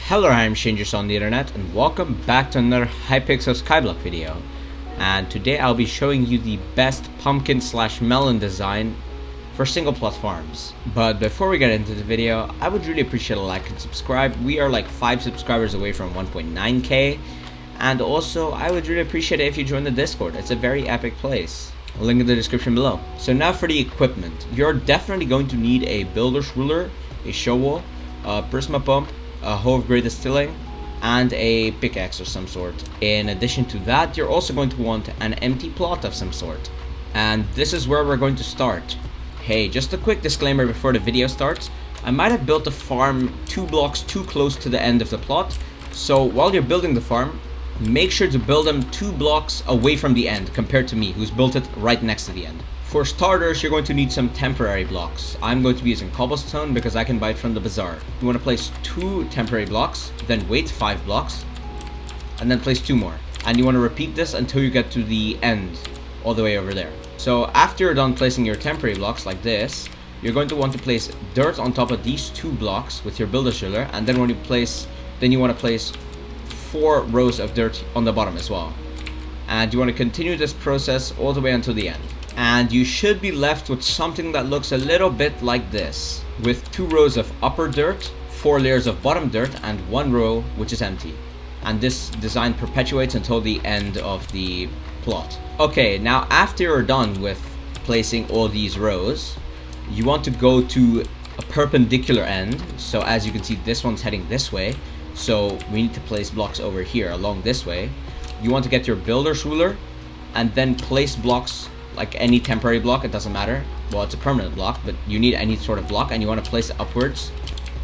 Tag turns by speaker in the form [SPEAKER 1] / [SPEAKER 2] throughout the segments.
[SPEAKER 1] Hello, I'm strangers on the internet, and welcome back to another Hypixel Skyblock video. And today I'll be showing you the best pumpkin slash melon design for single plot farms. But before we get into the video, I would really appreciate a like and subscribe. We are like 5 subscribers away from 1.9k, and also I would really appreciate it if you join the Discord. It's a very epic place. Link in the description below. So now for the equipment. You're definitely going to need a builder's ruler, a shovel, a prisma pump, a hoe of great distilling, and a pickaxe of some sort. In addition to that, you're also going to want an empty plot of some sort. And this is where we're going to start. Hey, just a quick disclaimer before the video starts. I might have built the farm 2 blocks too close to the end of the plot. So while you're building the farm, make sure to build them 2 blocks away from the end compared to me, who's built it right next to the end. For starters, you're going to need some temporary blocks. I'm going to be using cobblestone because I can buy it from the bazaar. You want to place 2 temporary blocks, then wait 5 blocks, and then place 2 more. And you want to repeat this until you get to the end, all the way over there. So after you're done placing your temporary blocks like this, you're going to want to place dirt on top of these 2 blocks with your builder's ruler, and then you want to place 4 rows of dirt on the bottom as well. And you want to continue this process all the way until the end. And you should be left with something that looks a little bit like this, with 2 rows of upper dirt, 4 layers of bottom dirt, and 1 row which is empty. And this design perpetuates until the end of the plot. Okay, now after you're done with placing all these rows, you want to go to a perpendicular end. So as you can see, this one's heading this way, so we need to place blocks over here along this way. You want to get your builder's ruler and then place blocks, like any temporary block, it doesn't matter. Well, it's a permanent block, but you need any sort of block, and you want to place it upwards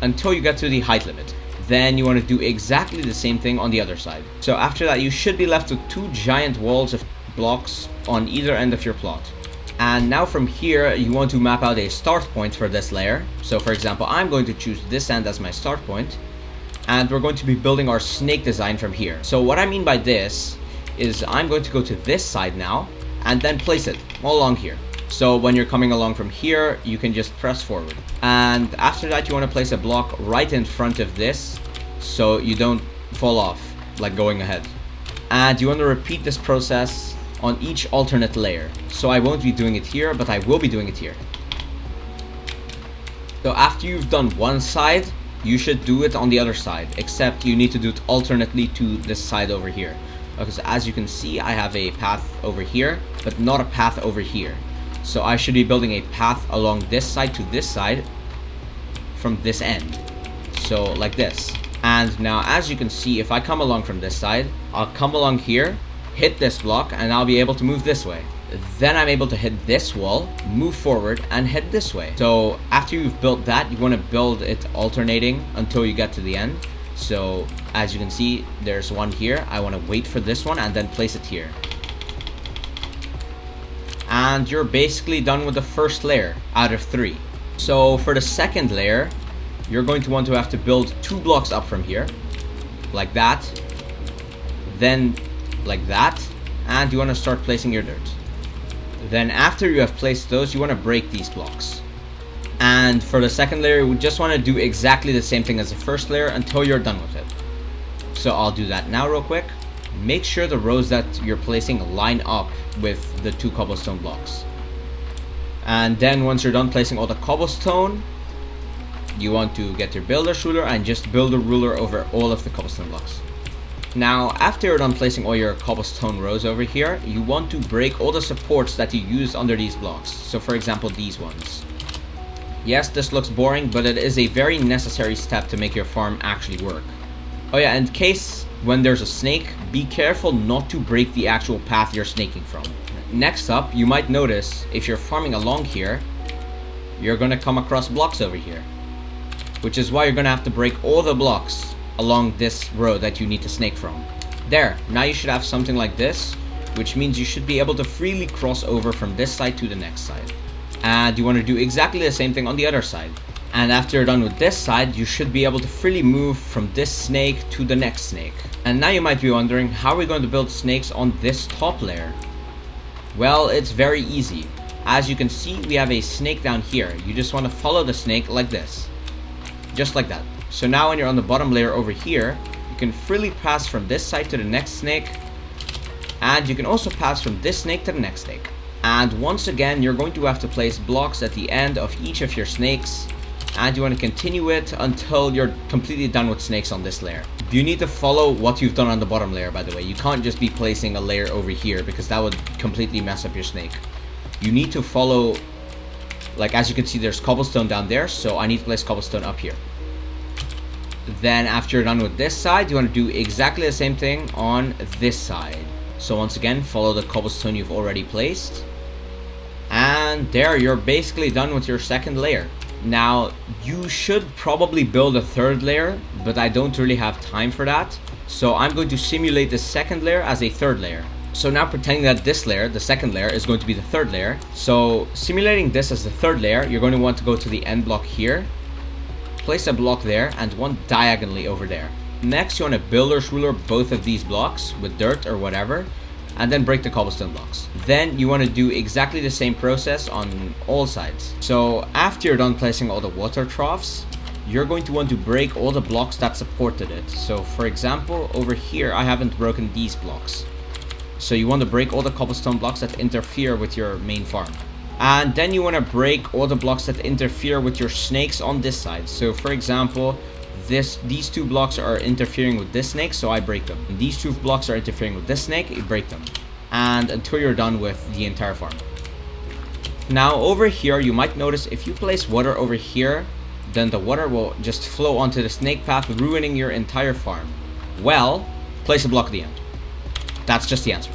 [SPEAKER 1] until you get to the height limit. Then you want to do exactly the same thing on the other side. So after that, you should be left with 2 giant walls of blocks on either end of your plot. And now from here, you want to map out a start point for this layer. So for example, I'm going to choose this end as my start point, and we're going to be building our snake design from here. So what I mean by this is I'm going to go to this side now, and then place it all along here. So when you're coming along from here, you can just press forward. And after that, you want to place a block right in front of this, so you don't fall off, like going ahead. And you want to repeat this process on each alternate layer. So I won't be doing it here, but I will be doing it here. So after you've done one side, you should do it on the other side, except you need to do it alternately to this side over here. Because as you can see, I have a path over here, but not a path over here. So I should be building a path along this side to this side from this end. So like this. And now as you can see, if I come along from this side, I'll come along here, hit this block, and I'll be able to move this way. Then I'm able to hit this wall, move forward, and head this way. So after you've built that, you want to build it alternating until you get to the end. So as you can see, there's one here. I want to wait for this one and then place it here. And you're basically done with the first layer out of 3. So for the second layer, you're going to have to build 2 blocks up from here, like that, then like that, and you want to start placing your dirt. Then after you have placed those, you want to break these blocks. And for the second layer, we just want to do exactly the same thing as the first layer until you're done with it. So I'll do that now real quick. Make sure the rows that you're placing line up with the 2 cobblestone blocks. And then once you're done placing all the cobblestone, you want to get your builder's ruler and just build a ruler over all of the cobblestone blocks. Now, after you're done placing all your cobblestone rows over here, you want to break all the supports that you used under these blocks. So for example, these ones. Yes, this looks boring, but it is a very necessary step to make your farm actually work. Oh yeah, in case when there's a snake, be careful not to break the actual path you're snaking from. Next up, you might notice if you're farming along here, you're going to come across blocks over here. Which is why you're going to have to break all the blocks along this row that you need to snake from. There, now you should have something like this, which means you should be able to freely cross over from this side to the next side. And you want to do exactly the same thing on the other side. And after you're done with this side, you should be able to freely move from this snake to the next snake. And now you might be wondering, how are we going to build snakes on this top layer? Well, it's very easy. As you can see, we have a snake down here. You just want to follow the snake like this. Just like that. So now when you're on the bottom layer over here, you can freely pass from this side to the next snake, and you can also pass from this snake to the next snake. And once again, you're going to have to place blocks at the end of each of your snakes, and you want to continue it until you're completely done with snakes on this layer. You need to follow what you've done on the bottom layer, by the way. You can't just be placing a layer over here, because that would completely mess up your snake. You need to follow, like as you can see, there's cobblestone down there, so I need to place cobblestone up here. Then after you're done with this side, you want to do exactly the same thing on this side. So once again, follow the cobblestone you've already placed. And there, you're basically done with your second layer. Now, you should probably build a third layer, but I don't really have time for that. So I'm going to simulate the second layer as a third layer. So now pretending that this layer, the second layer, is going to be the third layer. So simulating this as the third layer, you're going to want to go to the end block here, place a block there, and one diagonally over there. Next, you want to builder's ruler both of these blocks with dirt or whatever, and then break the cobblestone blocks. Then you want to do exactly the same process on all sides. So after you're done placing all the water troughs, you're going to want to break all the blocks that supported it. So for example, over here, I haven't broken these blocks. So you want to break all the cobblestone blocks that interfere with your main farm. And then you want to break all the blocks that interfere with your snakes on this side. So for example, these two blocks are interfering with this snake, so I break them. And these two blocks are interfering with this snake, you break them. And until you're done with the entire farm. Now over here, you might notice if you place water over here, then the water will just flow onto the snake path, ruining your entire farm. Well, place a block at the end. That's just the answer.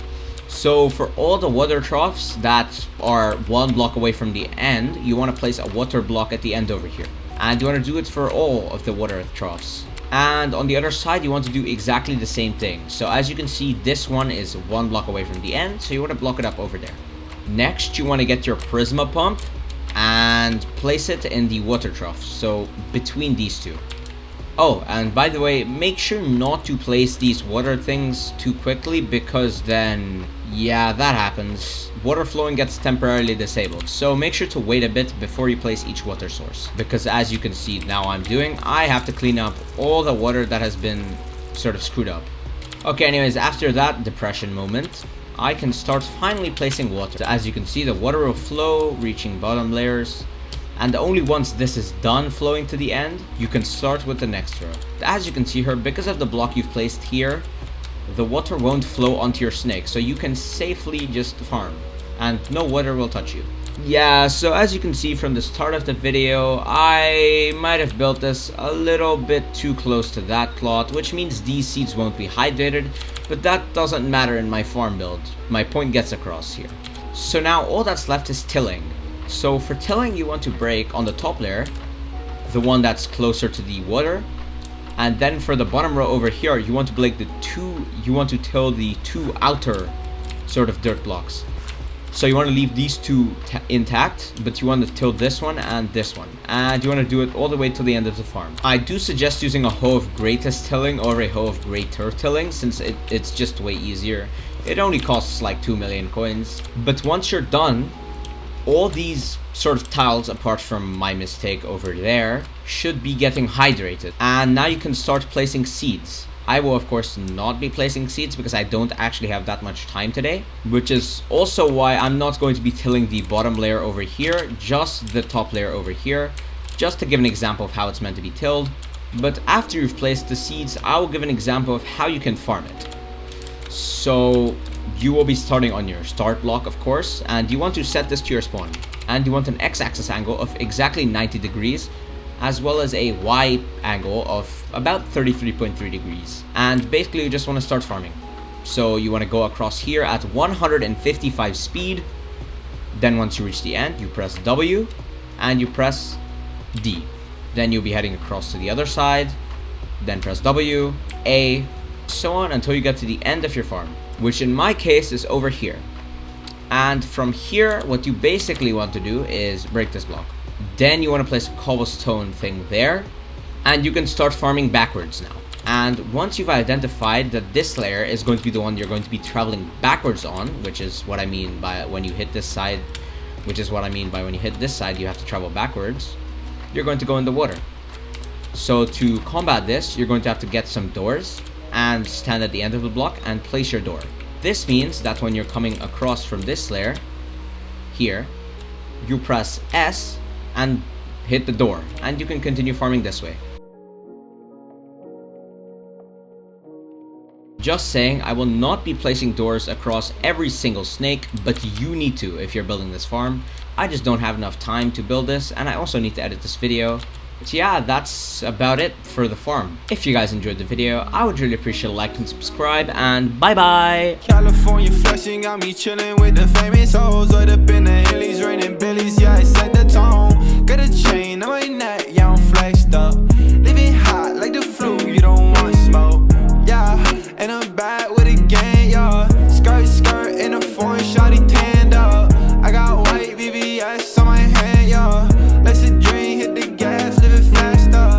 [SPEAKER 1] So for all the water troughs that are one block away from the end, you want to place a water block at the end over here. And you want to do it for all of the water troughs. And on the other side, you want to do exactly the same thing. So as you can see, this one is one block away from the end, so you want to block it up over there. Next, you want to get your prisma pump and place it in the water trough, so between these two. Oh, and by the way, make sure not to place these water things too quickly, because then, yeah, that happens. Water flowing gets temporarily disabled, so make sure to wait a bit before you place each water source. Because as you can see now I'm doing, I have to clean up all the water that has been sort of screwed up. Okay, anyways, after that depression moment, I can start finally placing water. So as you can see, the water will flow, reaching bottom layers. And only once this is done flowing to the end, you can start with the next row. As you can see here, because of the block you've placed here, the water won't flow onto your snake, so you can safely just farm, and no water will touch you. Yeah, so as you can see from the start of the video, I might have built this a little bit too close to that plot, which means these seeds won't be hydrated, but that doesn't matter in my farm build. My point gets across here. So now all that's left is tilling. So for tilling, you want to break on the top layer, the one that's closer to the water, and then for the bottom row over here, you want to break till the two outer sort of dirt blocks. So you want to leave these two intact, but you want to till this one and this one, and you want to do it all the way to the end of the farm. I do suggest using a hoe of greatest tilling over a hoe of great turf tilling, since it's just way easier. It only costs like 2 million coins, but once you're done, all these sort of tiles, apart from my mistake over there, should be getting hydrated. And now you can start placing seeds. I will of course not be placing seeds because I don't actually have that much time today, which is also why I'm not going to be tilling the bottom layer over here, just the top layer over here, just to give an example of how it's meant to be tilled. But after you've placed the seeds, I will give an example of how you can farm it. So you will be starting on your start block, of course, and you want to set this to your spawn. And you want an x-axis angle of exactly 90 degrees, as well as a y angle of about 33.3 degrees. And basically you just want to start farming. So you want to go across here at 155 speed. Then once you reach the end, you press W and you press D. Then you'll be heading across to the other side, then press W, A, so on until you get to the end of your farm, which in my case is over here. And from here, what you basically want to do is break this block. Then you want to place a cobblestone thing there, and you can start farming backwards now. And once you've identified that this layer is going to be the one you're going to be traveling backwards on, which is what I mean by when you hit this side, you have to travel backwards, you're going to go in the water. So to combat this, you're going to have to get some doors and stand at the end of the block and place your door. This means that when you're coming across from this layer here, you press S and hit the door, and you can continue farming this way. Just saying, I will not be placing doors across every single snake, but you need to if you're building this farm. I just don't have enough time to build this, and I also need to edit this video. But yeah, that's about it for the farm. If you guys enjoyed the video, I would really appreciate a like and subscribe, and bye bye!
[SPEAKER 2] California flexing got me chilling with the famous hoes. Right up in the hillies, raining billies, yeah, I set the tone. Got a chain on my neck.